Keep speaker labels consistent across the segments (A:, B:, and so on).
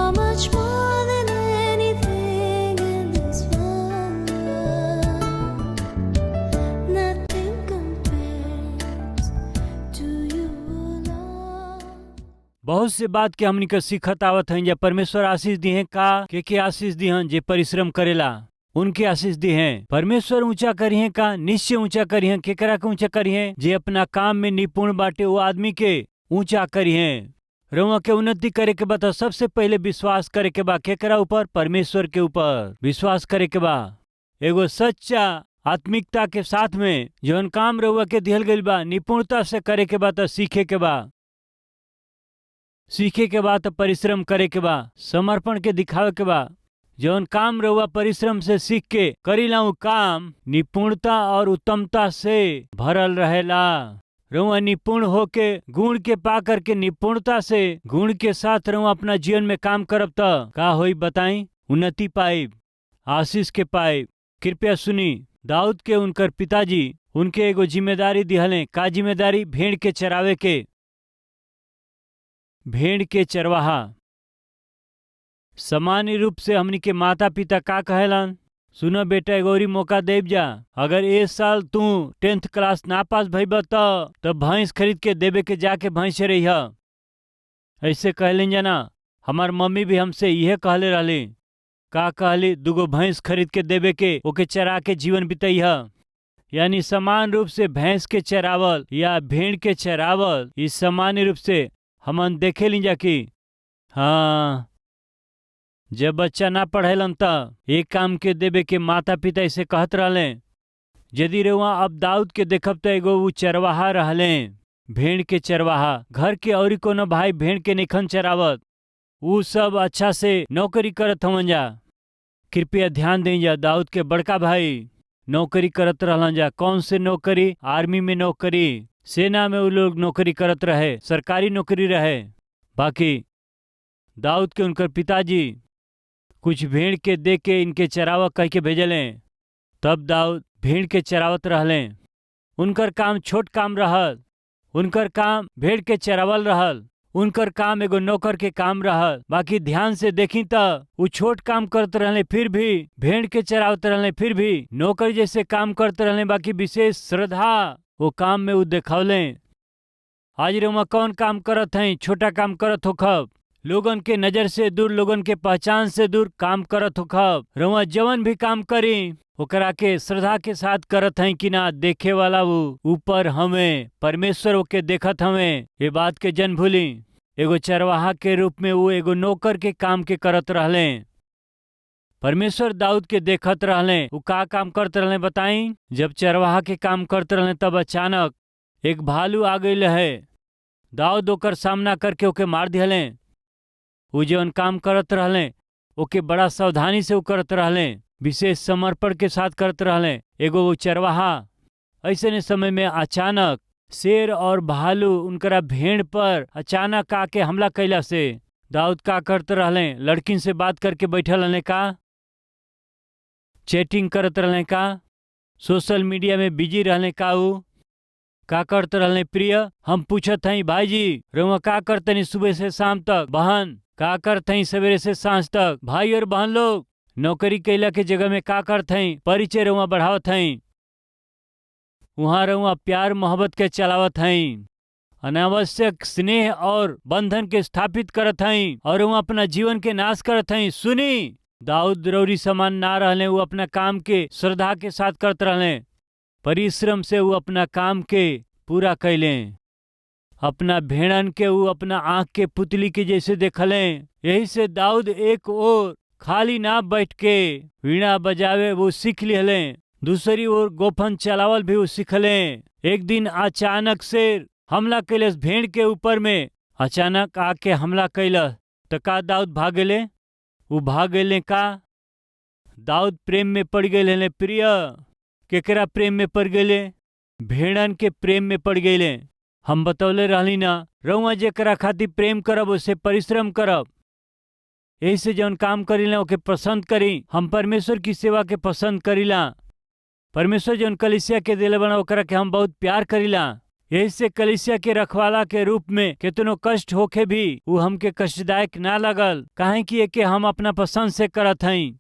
A: You're much more than anything in this world. Nothing compares to you, Lord.
B: बहुत से बात के हमनी के सीखत आवत हैं। जब परमेश्वर आशीष दी हैं का के आशीष दी हैं जे परिश्रम करेला उनके आशीष दी हैं। परमेश्वर ऊंचा करी हैं का निश्चय ऊंचा करी हैं। केकरा के ऊंचा करी हैं जे अपना काम में निपुण बाटे वो आदमी के ऊंचा करी हैं। रउआ के उन्नति करे के बा सबसे पहले विश्वास करे के बा केकरा ऊपर? परमेश्वर के ऊपर विश्वास करे के बा। एगो सच्चा आत्मिकता के साथ में जौन काम रउआ के दिहल गइल बा निपुणता से करे के बा सीखे के बा। सीखे के बाद परिश्रम करे के बा, समर्पण के दिखावे के बा। जौन काम रउआ परिश्रम से सीख के करीला उ काम निपुणता और उत्तमता से भरल रहेला। रउआ निपुण होके गुण के पा करके निपुणता से गुण के साथ रउआ अपना जीवन में काम करब त का होई बताई? उन्नति पाइब, आशीष के पाइब। कृपया सुनी, दाऊद के उनकर पिताजी उनके एगो जिम्मेदारी दिहले। का जिम्मेदारी? भेड़ के चरावे के। भेड़ के चरवाहा। सामान्य रूप से हमनी के माता पिता का कहेलन? सुनो बेटा एगो और मौका देब जा। अगर इस साल तू 10th क्लास ना पास भइब त भैंस खरीद के देवे के जाके भैंस रहिया। ऐसे कहलिन जना। हमार मम्मी भी हमसे यह कहले रहली। का कहली? 2 भैंस खरीद के देवे के ओके चरा के जीवन बितैहा। यानी समान रूप से भैंस के चरावल या भेड़ के चरावल इस सामान्य रूप से हमन देखे लीजा कि हाँ जब बच्चा ना पढ़ेलन त एक काम के देवे के माता पिता इसे कहत रहले। यदि रउआ अब दाऊद के देखब त एगो उ चरवाहा रहले, भेड़ के चरवाहा। घर के औरी कोनो भाई भेड़ के निखन चरावत, उ सब अच्छा से नौकरी करत हवन जा। कृपया ध्यान दें जा, दाऊद के बड़का भाई नौकरी करत रहलन जा। कौन से नौकरी? आर्मी में नौकरी, सेना में वो लोग नौकरी करत रहे, सरकारी नौकरी रहे। बाकी दाऊद के उनकर पिताजी कुछ भेड़ के दे के इनके चरावा कह के भेजले। तब दाऊद भेड़ के चरावत रहले। उनकर काम छोट काम रहल। उनकर काम भेड़ के चरावल रहल। उनकर काम एगो नौकर के काम रहल। बाकी ध्यान से देखी त वो छोट काम करते रहले, फिर भी भेड़ के चरावत रहले, फिर भी नौकर जैसे काम करते रहले। बाकी विशेष श्रद्धा वो काम में वो देखौले। आज रउआ कौन काम करत हैं? छोटा काम करत हो खब, लोगन के नजर से दूर, लोगन के पहचान से दूर काम करत हो खब। रउआ जवन भी काम करी ओकरा के श्रद्धा के साथ करत हैं कि ना? देखे वाला वो ऊपर हमें परमेश्वर ओके देखत हमें। ये बात के जन भूली। एगो चरवाहा के रूप में वो एगो नौकर के काम के करत रहले। परमेश्वर दाऊद के देखत रहले। वो का काम करते रहले बताई? जब चरवाहा के काम करते रहले तब अचानक एक भालू आ गई है। दाऊद ओकर सामना करके ओके मार दिहले। वो जौन काम करत रहले ओके बड़ा सावधानी से वो करत रहले, विशेष समर्पण के साथ करत रहले। एगो वो चरवाहा ऐसे समय में अचानक शेर और भालू उनकरा भेड़ पर अचानक आके हमला कैला से दाऊद का करते रहले? लड़किन से बात करके बैठल रहले का? चैटिंग करत रहले का? सोशल मीडिया में बिजी रहले का? ऊ का करते रहले? प्रिय हम पूछत हई भाईजी रउआ का करतनी सुबह से शाम तक? बहन का करते हई सवेरे से सांझ तक? भाई और बहन लोग नौकरी कैला के जगह में का करते हई? परिचय रउआ बढ़ावत हई, वहाँ रउआ प्यार मोहब्बत के चलावत हई, अनावश्यक स्नेह और बंधन के स्थापित करत हई और वहाँ अपना जीवन के नाश करत हई। सुनी, दाऊद रौरी समान ना रहले। वो अपना काम के श्रद्धा के साथ करत रहले। परिश्रम से वो अपना काम के पूरा कैले। अपना भेड़न के वो अपना आंख के पुतली के जैसे देखले। यही से दाऊद एक ओर खाली ना बैठ के वीणा बजावे वो सीख लिहले, दूसरी ओर गोफन चलावल भी वो सीखले। एक दिन अचानक से हमला कैलस भेड़ के ऊपर में। अचानक आके हमला कैलस तो का दाऊद भाग गेले? वो भाग गेले का? दाऊद प्रेम में पड़ गए। प्रिय केकरा प्रेम में पड़ गए? भेड़न के प्रेम में पड़ गए। हम बतौले रहली ना, रउआ जेकरा खातिर प्रेम करब उसे परिश्रम करब। यही से जौन काम करीला ओके पसंद करी। हम परमेश्वर की सेवा के पसंद करीला। परमेश्वर जौन कलीसिया के दिले बना ओकरा के हम बहुत प्यार करीला। यही से कलीसिया के रखवाला के रूप में कितनो कष्ट होके भी वो हमके कष्टदायक ना लगल, काहे कि एके हम अपना पसंद से करत हई।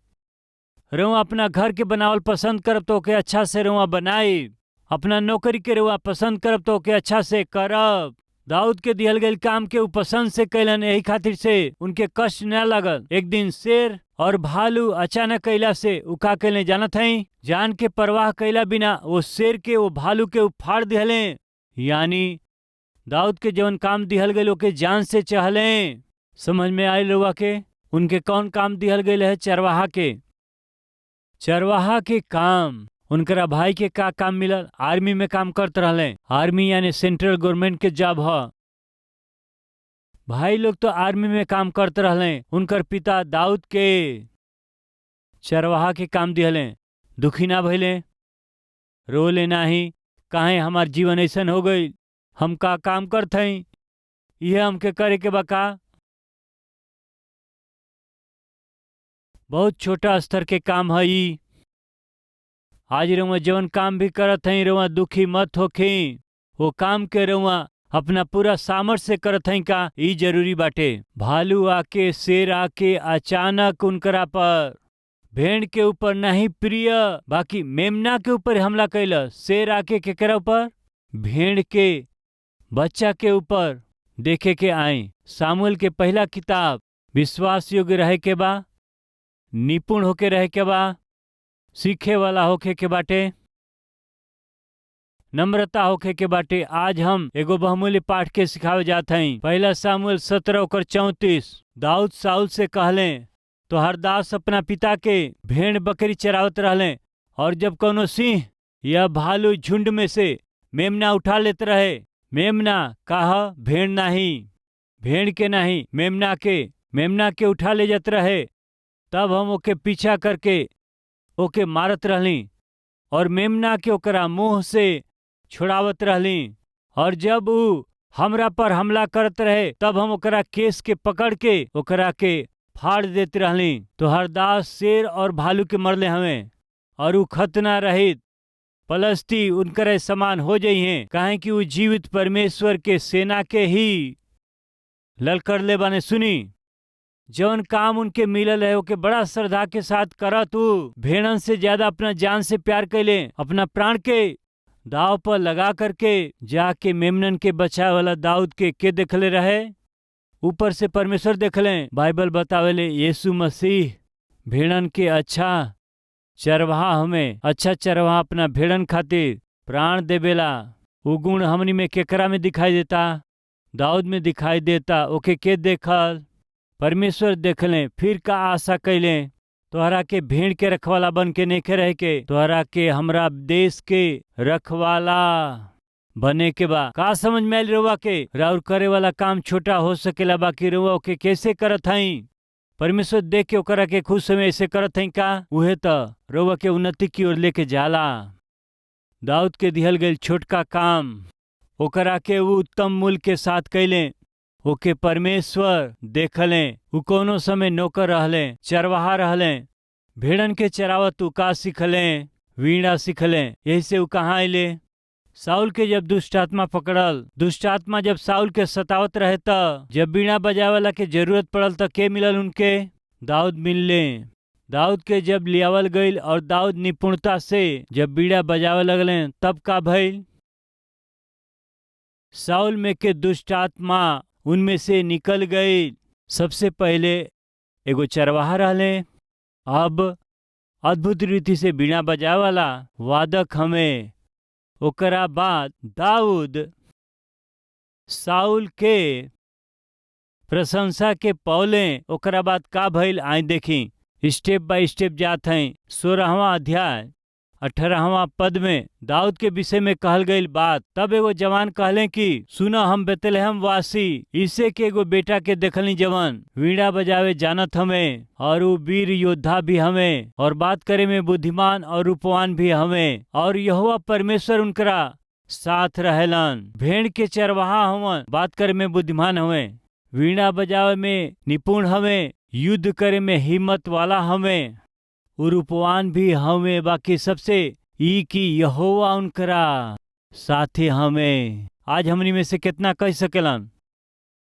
B: रउआ अपना घर के बनावल पसंद करब तो ओके अच्छा से रउआ बनाई, अपना नौकरी के रउआ पसंद करब तो ओके अच्छा से करब। दाऊद के दिहल गईल काम के ऊ पसंद से कैलन, यही खातिर से उनके कष्ट न लगल। एक दिन शेर और भालू अचानक कैला से ऊ का कैले जानत हई, जान के परवाह कैला बिना वो शेर के वो भालू के उफाड़ दिहले। यानी दाऊद के जवन काम दिहल गईल ओके जान से चहले। समझ में आयल रउआ के? उनके कौन काम दिहल गईल है? चरवाहा के। चरवाहा के काम उनकरा भाई के का काम मिलल? आर्मी में काम करत रहले। आर्मी यानी सेंट्रल गवर्नमेंट के जॉब ह। भाई लोग तो आर्मी में काम करत रहले। उनकर पिता दाऊद के चरवाहा के काम दिहले। दुखी ना भइले, रोले नाही, काहे हमार जीवन ऐसन हो गई, हम का काम करत हई, यह हमके करे के बा का? बहुत छोटा स्तर के काम है ई। आज रउआ जवन काम भी करत हई रउआ दुखी मत होखी। वो काम के रउआ अपना पूरा सामर्थ्य से करत हई का, ई जरूरी बाटे। भालू आके, शेर आके अचानक उनकरा पर भेड़ के ऊपर नहीं प्रिय बाकी मेमना के ऊपर हमला कैल। शेर आके केकरा ऊपर? भेड़ के बच्चा के ऊपर। देखे के आए सामुएल के पहला किताब। विश्वास योग्य रहे के बा, निपुण होके रहे के बा, सीखे वाला होके के बाटे, नम्रता होके के बाटे। आज हम एगो बहुमूल्य पाठ के सिखावे जात हई। पहला सामुएल 17:34। दाऊद साउल से कहले, तो हर दास अपना पिता के भेड़ बकरी चरावत रहले, और जब कोनो सिंह या भालू झुंड में से मेमना उठा लेते रहे, मेमना कहा भेड़ नहीं, भेड़ के नहीं, मेमना के उठा ले जाते रहे, तब हम ओके पीछा करके ओके मारत रहली और मेमना के ओकरा मुंह से छुड़ावत रहली। और जब ऊ हमरा पर हमला करत रहे तब हम ओकरा केस के पकड़ के ओकरा के फाड़ देते रहली। तो हर दास शेर और भालू के मरले हमें, और ऊ खतना रहित पलस्ती उनकरे समान हो जाइए, काहे कि ऊ जीवित परमेश्वर के सेना के ही ललकर ले बाने। सुनी, जौन काम उनके मिलल है ओके बड़ा श्रद्धा के साथ करा। तू भेड़न से ज्यादा अपना जान से प्यार कैले, अपना प्राण के दाव पर लगा करके जाके मेमनन के बचाए वाला दाऊद के देखले रहे? ऊपर से परमेश्वर देखले। बाइबल बतावेले यीशु मसीह भेड़न के अच्छा चरवाहा हमें। अच्छा चरवाहा अपना भेड़न खातिर प्राण देवेला। वो गुण हमनी में केकरा में दिखाई देता? दाऊद में दिखाई देता। ओके के देखल? परमेश्वर देखले। फिर का आशा कैले? तोहरा के भेड़ के रखवाला बन के नेके रह के, तोहरा के हमरा देश के रखवाला बने के बा। का समझ में आइल रउआ के? राउर करे वाला काम छोटा हो सकेला, बाकी रउआ ओके कैसे करत हई? परमेश्वर देख के ओकरा के खुश समय ऐसे करत हई का? उहे त रउआ के उन्नति की ओर लेके जाला। दाऊद के दिहल गईल छोटका काम ओकरा के वो उत्तम मूल्य के साथ कैले। ओके परमेश्वर देखले। उ कोनो समय नौकर रहले, चरवाहा रहले, भेड़न के चरावत उ का सिखले? वीणा सिखले। यही से उ कहाँ आइले? साउल के जब दुष्ट आत्मा पकड़ल, दुष्ट आत्मा जब साउल के सतावत रहे त जब वीणा बजावेला के जरूरत पड़ल त के मिलल उनके? दाऊद मिलले। दाऊद के जब लियावल गईल और दाऊद निपुणता से जब बीड़ा बजावे लगले तब का भइल? साउल में के दुष्ट आत्मा उनमें से निकल गई। सबसे पहले एगो चरवाहा रहले, अब अद्भुत रीति से बीड़ा बजावे वाला वादक हमें। ओकरा बाद दाऊद साउल के प्रशंसा के पौले। ओकरा बाद का भइल आई देखी, स्टेप बाय स्टेप जात हैं। 16वां अध्याय 18वां पद में दाऊद के विषय में कहल गई बात। तब एगो जवान कहले कि सुना, हम बेतलहम वासी इसे के एगो बेटा के देखलनी जवान वीणा बजावे जानत हमें, और वो वीर योद्धा भी हमें, और बात करे में बुद्धिमान और रूपवान भी हमें, और यहोवा परमेश्वर उनकरा साथ रहेलन। भेड़ के चरवाहा हवन, बात करे में बुद्धिमान हमें, वीणा बजावे में निपुण हमें, युद्ध करे में हिम्मत वाला हमें, रूपवान भी हमें। बाकी सबसे ई की यहोवा उनकरा साथे हमें। आज हमनी में से कितना कह सकेलन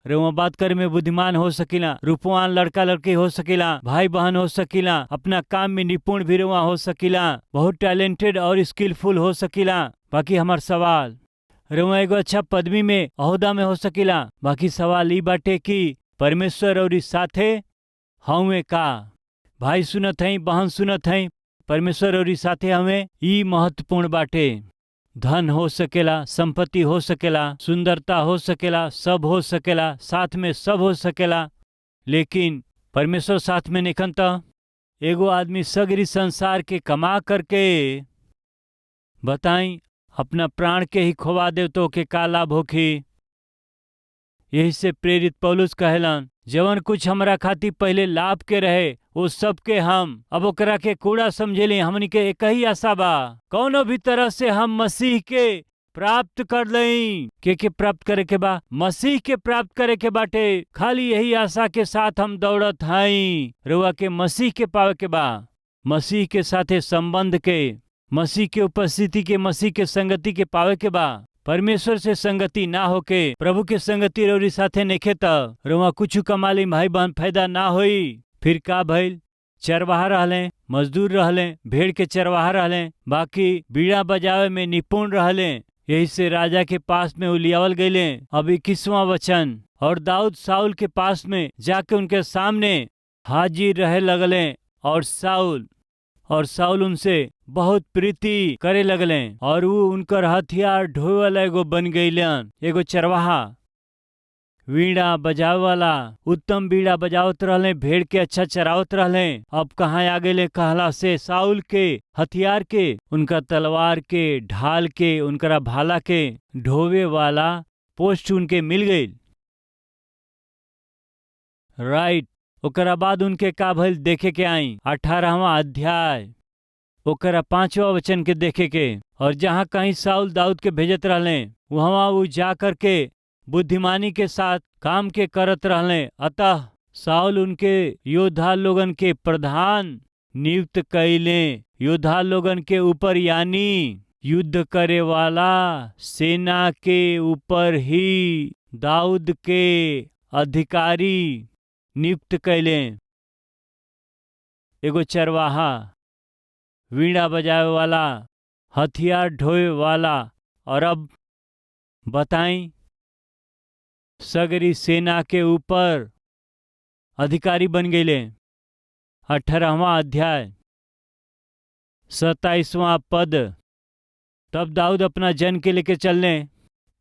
B: रउआ बात करे में बुद्धिमान हो सकीला, रूपवान लड़का लड़की हो सकीला, भाई बहन हो सकीला, अपना काम में निपुण भी रउआ हो सकीला, बहुत टैलेंटेड और स्किलफुल हो सकीला। बाकी हमार सवाल, रउआ एगो अच्छा पदवी में ओहदा में हो सकीला। बाकी सवाल ई बाटे कि परमेश्वर और इस साथे हमें का? भाई सुनत हई, बहन सुनत हई, परमेश्वर और इस साथे हमें ई महत्वपूर्ण बाटे। धन हो सकेला, संपत्ति हो सकेला, सुंदरता हो सकेला, सब हो सकेला, साथ में सब हो सकेला, लेकिन परमेश्वर साथ में निकन त एगो आदमी सगरी संसार के कमा करके बताई अपना प्राण के ही खोवा दे तो के का लाभ होखी? यही से प्रेरित पौलुस कहेलन, जवन कुछ हमरा खातिर पहले लाभ के रहे वो सब के हम अब ओकरा के कूड़ा समझेली। हमनी के एक ही आशा बा, कौनो भी तरह से हम मसीह के प्राप्त कर लई। के प्राप्त करे के बा? मसीह के प्राप्त करे के बाटे। खाली यही आशा के साथ हम दौड़त हई, रुआ के मसीह के पावे के बा, मसीह के साथे संबंध के, मसीह के उपस्थिति के, मसीह के संगति के पावे के बा। परमेश्वर से संगति ना होके प्रभु के संगति रौरी साथे नइखे त रुआ कुछ कमाली भाई बहन फायदा ना होई। फिर का भइल? चरवाहा रहले, मजदूर रहले, भेड़ के चरवाहा रहले, बाकी बीड़ा बजावे में निपुण रहले। यही से राजा के पास में उलियावल गईले। अब 21वां वचन, और दाऊद साउल के पास में जाके उनके सामने हाजिर रहे लगले और साउल उनसे बहुत प्रीति करे लगले और वो उनकर हथियार ढोए वाला एगो बन गईलन। एगो चरवाहा वीणा बजावे वाला उत्तम वीणा बजावत रहले, भेड़ के अच्छा चरावत रहले। अब कहाँ आ गए कहला से साउल के हथियार के, उनका तलवार के, ढाल के, उनकरा भाला के ढोवे वाला पोस्ट उनके मिल गई। राइट। ओकरा बाद उनके का भइल देखे के आई 18वां अध्याय ओकरा 5वां वचन के देखे के। और जहाँ कहीं साउल दाऊद के भेजत रहले वहाँ वो जा कर के बुद्धिमानी के साथ काम के करत रहले। अतः साउल उनके योद्धा लोगन के प्रधान नियुक्त कैले। योद्धा लोगन के ऊपर यानी युद्ध करे वाला सेना के ऊपर ही दाऊद के अधिकारी नियुक्त कैले। एगो चरवाहा, वीणा बजावे वाला, हथियार ढोए वाला, और अब बताई सगरी सेना के ऊपर अधिकारी बन गए। 18वां अध्याय 27वां पद। तब दाऊद अपना जन के लेके चलने,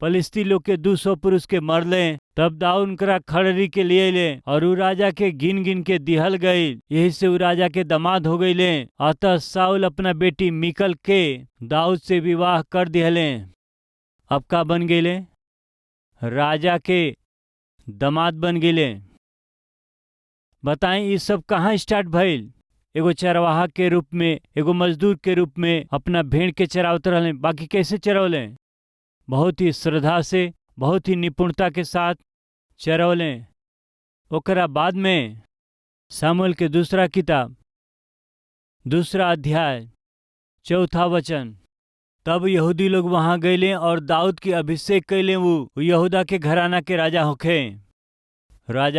B: फलिस्ती लोग के 200 पुरुष के मरले। तब दाऊद उनकरा खड़री के लिए ले और उ राजा के गिन गिन के दिहल गई। यही से उ राजा के दामाद हो गईले। अतः साउल अपना बेटी मिकल के दाऊद से विवाह कर दिहले। अब का बन गईले? राजा के दामाद बन गईले। बताएं ये सब कहाँ स्टार्ट भइल? एगो चरवाहा के रूप में, एगो मजदूर के रूप में अपना भेड़ के चरावत रहले। बाकी कैसे चरवले? बहुत ही श्रद्धा से, बहुत ही निपुणता के साथ चरवले। ओकरा बाद में सामुएल के दूसरा किताब 2 अध्याय 4 वचन। तब यहूदी लोग वहां गईले और दाऊद की अभिषेक कैले। वो यहूदा के घराना के राजा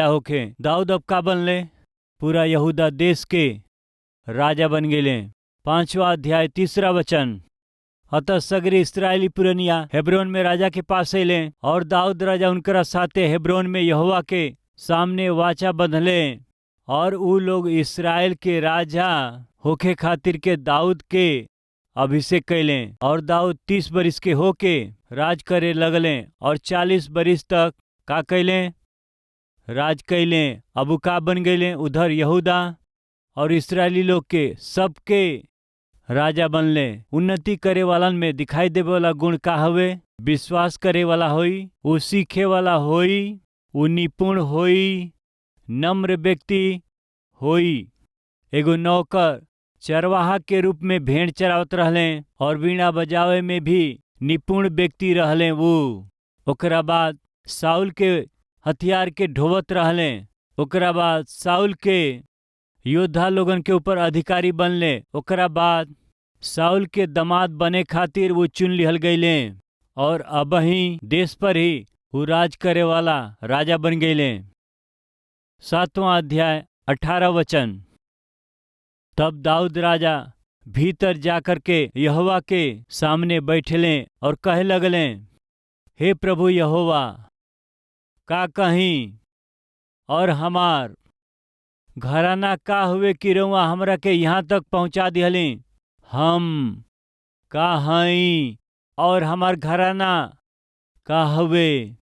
B: होखे। दाऊद अब का बनले? पूरा यहूदा देश के राजा बन गईले। 5वां अध्याय 3 वचन। अतः सगरे इस्राएली पुरनिया हेब्रोन में राजा के पास अइले और दाऊद राजा उनकरा साथे हेब्रोन में यहोवा के सामने वाचा बंधले। और उ लोग इस्राएल के राजा होखे खातिर के दाऊद के अभिषेक कैले। और दाऊद 30 बरिस के होके राज करे लगले और 40 बरिस तक का कैले? राज कैले। अब उ का बन गईले? उधर यहूदा और इस्राएली लोग के सबके राजा बनले। उन्नति करे वालन में दिखाई देवे वाला गुण का हवे? विश्वास करे वाला होई, वो सीखे वाला होई, वो निपुण होई, नम्र व्यक्ति होई। एगो नौकर चरवाहा के रूप में भेड़ चरावत रहले और वीणा बजावे में भी निपुण व्यक्ति रहले वो। ओकरा बाद साउल के हथियार के ढोवत रहले। ओकरा बाद साउल के योद्धा लोगन के ऊपर अधिकारी बनले। ओकरा बाद साउल के दामाद बने खातिर वो चुन लिहल गईले। और अबही देश पर ही वो राज करे वाला राजा बन गईले। 7वां अध्याय 18 वचन। तब दाऊद राजा भीतर जाकर के यहोवा के सामने बैठले और कहे लगले, हे प्रभु यहोवा, का कहीं और हमार घराना का हुए कि रउआ हमरा के यहाँ तक पहुँचा दिहली। हम का हई और हमार घराना का हुए।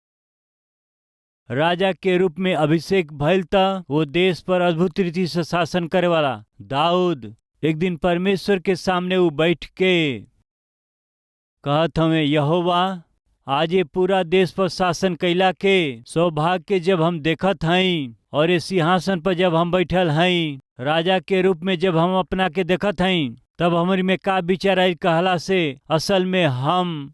B: राजा के रूप में अभिषेक भइल त वो देश पर अद्भुत रीति से शासन करे वाला दाऊद एक दिन परमेश्वर के सामने वो बैठ के कहत हमें, यहोवा, आज ये पूरा देश पर शासन कैला के सौभाग्य के जब हम देखत हई और ये सिंहासन पर जब हम बैठल हई, राजा के रूप में जब हम अपना के देखत हई, तब हमारी में का विचार आई कहला से असल में हम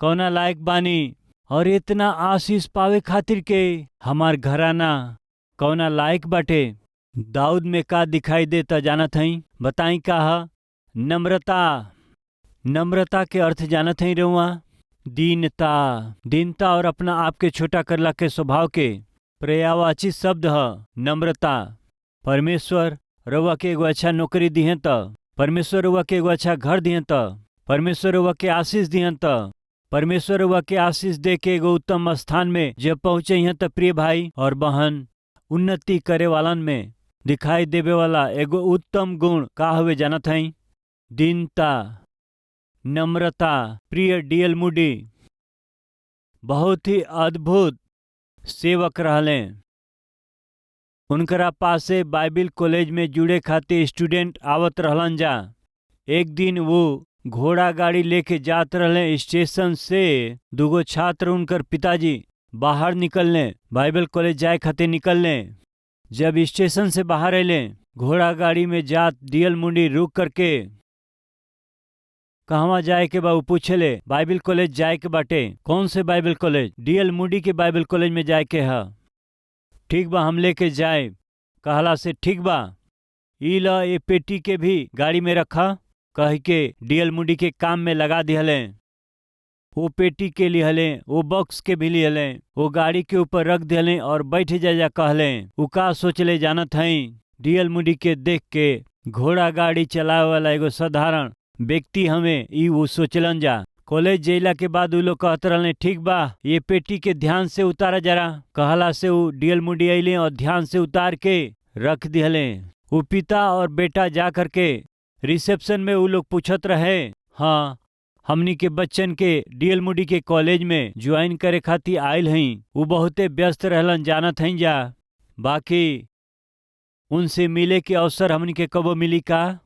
B: कौना लायक बानी और इतना आशीष पावे खातिर के हमार घराना कौना लायक बाटे। दाऊद में का दिखाई देता जानत हई? बताई का ह? नम्रता। नम्रता के अर्थ जानत हई रउआ? दीनता। दीनता और अपना आप के छोटा करला के स्वभाव के पर्यायवाची शब्द ह नम्रता। परमेश्वर रउआ के एगो अच्छा नौकरी दिहन त, परमेश्वर रउआ के एगो अच्छा घर दिहन त, परमेश्वर रउआ के आशीष दिहन त, परमेश्वर रउआ के आशीष दे के एगो उत्तम स्थान में जब पहुंचे हैं त प्रिय भाई और बहन, उन्नति करे वालन में दिखाई देवे वाला एगो उत्तम गुण का हुए जानत हई? दीनता, नम्रता। प्रिय डीएल मूडी बहुत ही अद्भुत सेवक रहले। उनकरा पासे बाइबिल कॉलेज में जुड़े खातिर स्टूडेंट आवत रहलन जा। एक दिन वो घोड़ा गाड़ी लेके जात रहले स्टेशन से। दूगो छात्र उनकर पिताजी बाहर निकलने बाइबल कॉलेज जाए खातिर निकलने। जब स्टेशन से बाहर अले, घोड़ा गाड़ी में जात डीएल मूडी रुक करके कहवा जाए के बा पूछले। बाइबल कॉलेज जाए के बाटे। कौन से बाइबल कॉलेज? डीएल मूडी के बाइबल कॉलेज में जाए के है। ठीक बा, हम लेके जाए। कहला से ठीक बा, ई ल ये पेटी के भी गाड़ी में रखा कह के डीएल मूडी के काम में लगा दिहले। वो पेटी के लिहले, वो बॉक्स के भी लिहले, वो गाड़ी के ऊपर रख दिहले और बैठ जा कहले। वो का सोचले जानत हई? डीएल मूडी के देख के घोड़ा गाड़ी चलावे वाला एगो साधारण व्यक्ति हमें ई वो सोचलन जा। कॉलेज जैला के बाद वो लोग कहत रहले, ठीक बा, ये पेटी के ध्यान से उतारा जरा। कहला से वो डीएल मूडी अइले और ध्यान से उतार के रख दिहले। वो पिता और बेटा जा करके रिसेप्शन में वो लोग पूछत रहे, हाँ, हमनी के बच्चन के डीएल मूडी के कॉलेज में ज्वाइन करे खातिर आयल हई। वो बहुते व्यस्त रहलन जानत हई जा। बाकी उनसे मिले के अवसर हमनी के कबो मिली का?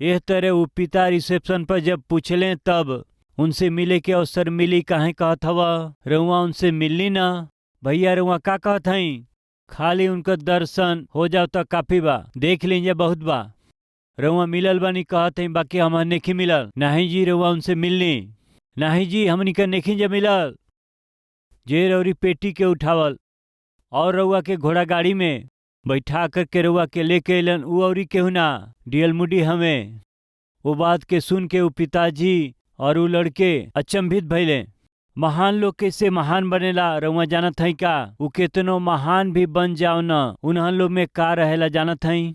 B: एह तरह वो पिता रिसेप्शन पर जब पूछले तब उनसे मिले के अवसर मिली। काहे कहत हवा? रउआ उनसे मिलनी ना? भैया रउआ का कहत हई? खाली उनका दर्शन हो जाओ तो काफी बा, देख लीजिए बहुत बा। रउआ मिलल बानी कहत हई, बाकी हम नहीं मिलल। नहीं जी, रउआ उनसे मिलनी। नहीं जी, हमनी का नहीं जब मिलल। जे रउरी पेटी के उठावल और रउआ के घोड़ा गाड़ी में बैठा करके रउआ के लेके अलन, उ औरी केहू ना, डीएल मूडी हमें। वो बात के सुन के वो पिताजी और वो लड़के अचंभित भइले। महान लोग कैसे महान बनेला रउआ जानत हई का? वो केतनो महान भी बन जाओ न, उन्हन लोग में का रहेला जानत हई?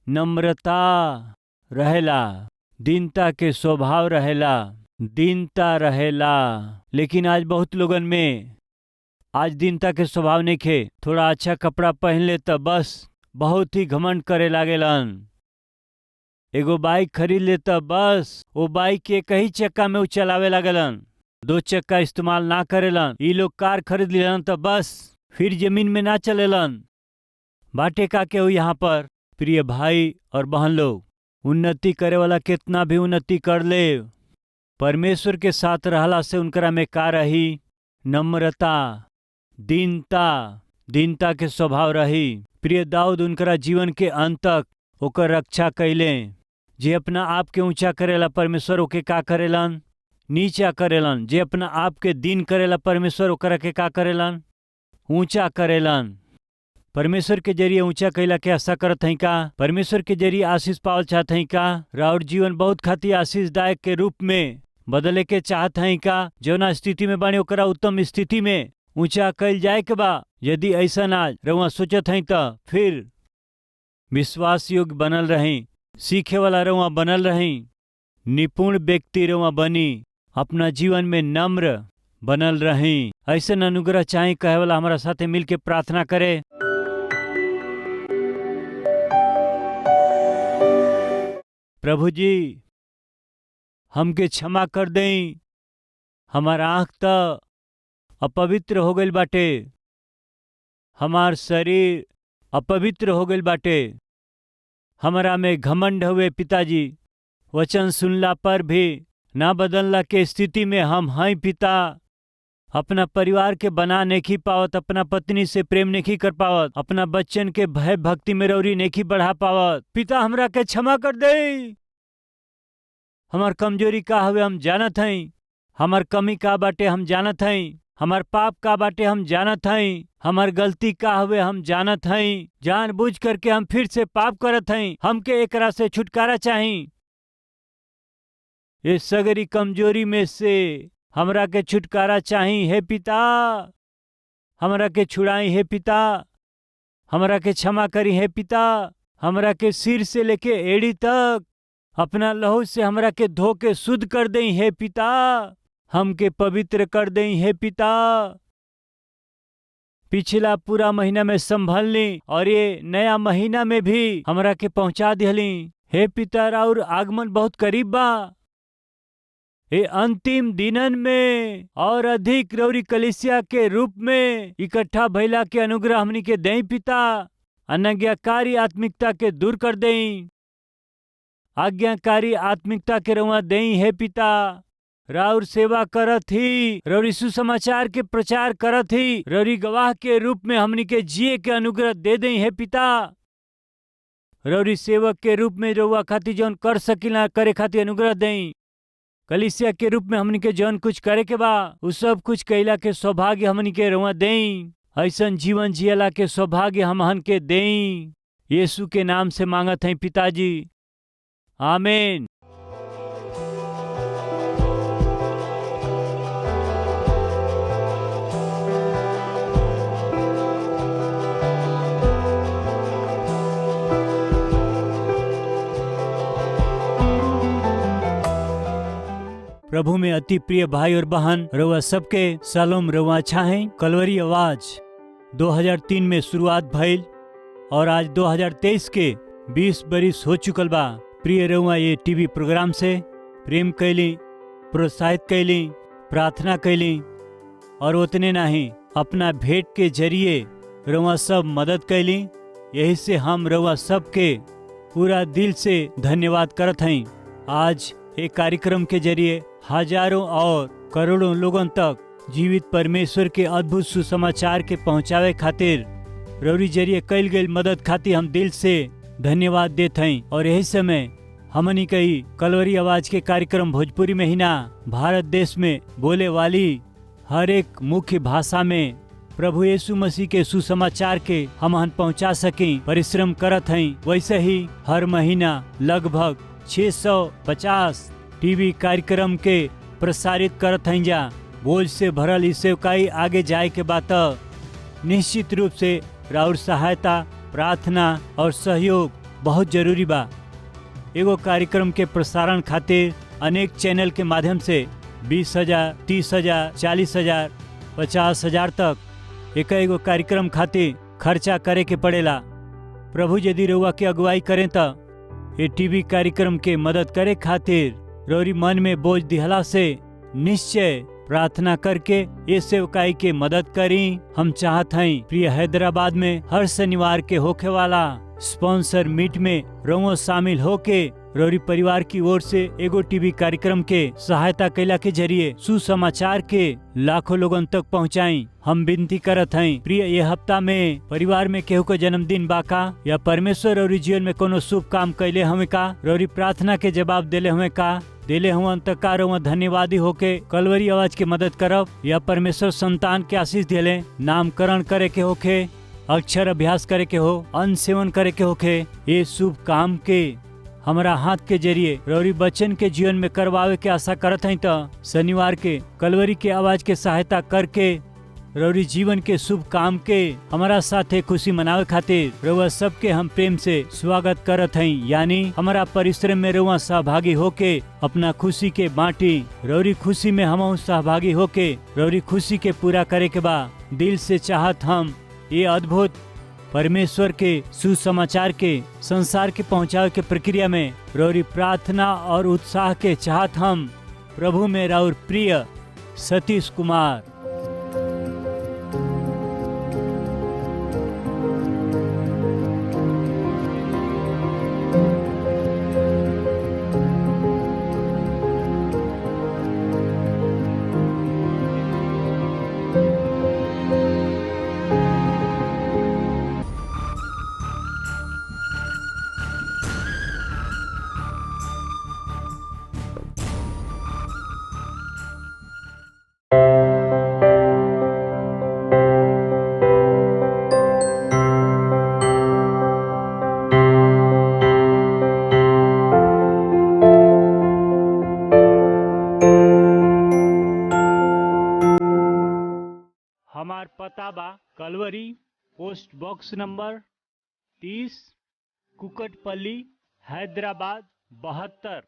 B: नम्रता रहेला, दीनता के स्वभाव रहेला, दीनता रहेला। लेकिन आज बहुत लोगन में आज दीनता के स्वभाव नहीं खे। थोड़ा अच्छा कपड़ा पहन ले तो बस बहुत ही घमंड करे लागेलन। एगो बाइक खरीद ले तो बस वो बाइक के कई चक्का में वो चलावे लागेलन, 2 चक्का इस्तेमाल ना करेलन। ई लोग कार खरीद लेलन तो बस फिर जमीन में ना चलेलन। बाटे का के हो यहाँ पर? प्रिय भाई और बहन लोग, उन्नति करे वाला कितना भी उन्नति कर ले, परमेश्वर के साथ रहला से उनकरा में का रही? नम्रता, दीनता, दीनता के स्वभाव रही। प्रिय दाऊद उनकरा जीवन के अंत तक ओकर रक्षा कैले। जे अपना आप के ऊंचा करेला परमेश्वर ओके का करेलन? नीचा करेलन। जे अपना आप के दीन करेला परमेश्वर ओकरा के का करेलन? ऊंचा करेलन। परमेश्वर के जरिए ऊंचा कैला के आशा करत हई का? परमेश्वर के जरिए आशीष पावल चाहत हई का? राउर जीवन बहुत खातिर आशीषदायक के रूप में बदले के चाहत हैं का जौना स्थिति में बानी ओकरा उत्तम स्थिति में ऊंचा कल जाए के बा। यदि ऐसा आज रउआ सोचत हैं तो फिर विश्वास योग्य बनल रही, सीखे वाला रउआ बनल रही, निपुण व्यक्ति रउआ बनी, अपना जीवन में नम्र बनल रही। ऐसे अनुग्रह चाहे कहे वाला हमारा साथे मिल के प्रार्थना करे। प्रभु जी हमके क्षमा कर दें, हमारा आँख तो अपवित्र हो गईल बाटे, हमार शरीर अपवित्र हो गईल बाटे, हमारा में घमंड हुए पिताजी। वचन सुनला पर भी ना बदलला के स्थिति में हम हैं पिता। अपना परिवार के बना नहीं पावत, अपना पत्नी से प्रेम नहीं कर पावत, अपना बच्चन के भय भक्ति में रौरी नहीं बढ़ा पावत। पिता हमरा के क्षमा कर दे। हमार कमजोरी का हवे हम जानत हई, हमार कमी का बाटे हम जानत हई, हमार पाप का बाटे हम जानत हई, हमार गलती का हवे हम जानत हई। जानबूझ करके हम फिर से पाप करत हई, हमके एकरा से छुटकारा चाही। इस सगरी कमजोरी में से हमरा के छुटकारा चाही हे पिता। हमरा के छुड़ाई हे पिता, हमरा के क्षमा करी हे पिता। हमरा के सिर से लेके एड़ी तक अपना लहू से हमरा के धो के शुद्ध कर दें हे पिता। हमके पवित्र कर दें हे पिता। पिछला पूरा महीना में संभल ली और ये नया महीना में भी हमरा के पहुंचा दिहली हे पिता। और आगमन बहुत करीब बा। ये अंतिम दिनन में और अधिक रौरी कलिसिया के रूप में इकट्ठा भइला के अनुग्रह हमनी के दें पिता। अनाज्ञाकारी आत्मिकता के दूर कर दें, आज्ञाकारी आत्मिकता के रउआ दें हे पिता। राउर सेवा करत ही, रौरी सुसमाचार के प्रचार करत ही, रौरी गवाह के रूप में हमनी के जिए के अनुग्रह दे दें हे पिता। रौरी सेवक के रूप में रउआ खातिर जौन कर सकिला करे खातिर अनुग्रह दें। कलिसिया के रूप में हमनी के जौन कुछ करे के बा उ सब कुछ कैला के सौभाग्य हमनी के रउआ दें। ऐसन जीवन जियला के सौभाग्य हमहन के दें। यीशु के नाम से मांगत हैं पिताजी, आमीन। प्रभु में अति प्रिय भाई और बहन, रउआ सबके सलाम। रउआ अच्छा हैं। कलवरी आवाज 2003 में शुरुआत भइल और आज 2023 के 20 बरिस हो चुकल बा। प्रिय रउआ ये टीवी प्रोग्राम से प्रेम कैली, प्रोत्साहित कैली, प्रार्थना कैली और उतने नहीं अपना भेंट के जरिए रउआ सब मदद कैली। यही से हम रउआ सबके पूरा दिल से धन्यवाद करत हैं। आज एक कार्यक्रम के जरिए हजारों और करोड़ों लोगों तक जीवित परमेश्वर के अद्भुत सुसमाचार के पहुंचावे खातिर रौरी जरिए कैल गई मदद खातिर हम दिल से धन्यवाद देते हैं। और यही समय हमनी कई कलवरी आवाज के कार्यक्रम भोजपुरी में ही ना, भारत देश में बोले वाली हर एक मुख्य भाषा में प्रभु यीशु मसीह के सुसमाचार के हम पहुंचा सकें परिश्रम करत हैं। वैसे ही हर महीना लगभग 650 टीवी कार्यक्रम के प्रसारित करत हैं। जा बोझ से भरल इस सेवकाई आगे जाए के बात निश्चित रूप से राउर सहायता, प्रार्थना और सहयोग बहुत जरूरी बा। एगो कार्यक्रम के प्रसारण खातिर अनेक चैनल के माध्यम से 20,000, 30,000, 40,000, 50,000 तक एगो कार्यक्रम खातिर खर्चा करे के पड़ेला। प्रभु यदि रउआ के अगुवाई करें तो ये टीवी कार्यक्रम के मदद करे खातिर रौरी मन में बोझ दिहला से निश्चय प्रार्थना करके ये सेवकाई के मदद करी। हम चाहत हैं प्रिय हैदराबाद में हर शनिवार के होखे वाला स्पॉन्सर मीट में रउआ शामिल होके रौरी परिवार की ओर से एगो टीवी कार्यक्रम के सहायता कैला के जरिए सुसमाचार के लाखों लोगों तक पहुंचाई। हम विनती करत हैं प्रिय ये हफ्ता में परिवार में केहू को जन्मदिन बाका या परमेश्वर रौरी जीवन में कोनो शुभ काम कैले हमें का, रौरी प्रार्थना के जवाब देले हमें का, देले हुआ अंतकार धन्यवादी होके कलवरी आवाज के मदद करब या परमेश्वर संतान के आशीष देले, नामकरण करे के होके, अक्षर अभ्यास करे के हो, अन्न सेवन करे के होके, ये शुभ काम के हमारा हाथ के जरिए रौरी बच्चन के जीवन में करवावे के आशा करत हई। तो शनिवार के कलवरी के आवाज के सहायता करके रौरी जीवन के शुभ काम के हमारा साथे खुशी मनावे खातिर रउआ सबके हम प्रेम से स्वागत करत हई। यानी हमारा परिश्रम में रउआ सहभागी होके अपना खुशी के बांटी। रौरी खुशी में हम सहभागी होके रौरी खुशी के पूरा करे के बा। दिल से चाहत हम ये अद्भुत परमेश्वर के सुसमाचार के संसार के पहुंचावे के प्रक्रिया में रौरी प्रार्थना और उत्साह के चाहत हम प्रभु में राउर प्रिय सतीश कुमार। हमार पता बा कलवरी post box number 30 Kukatpally Hyderabad 72।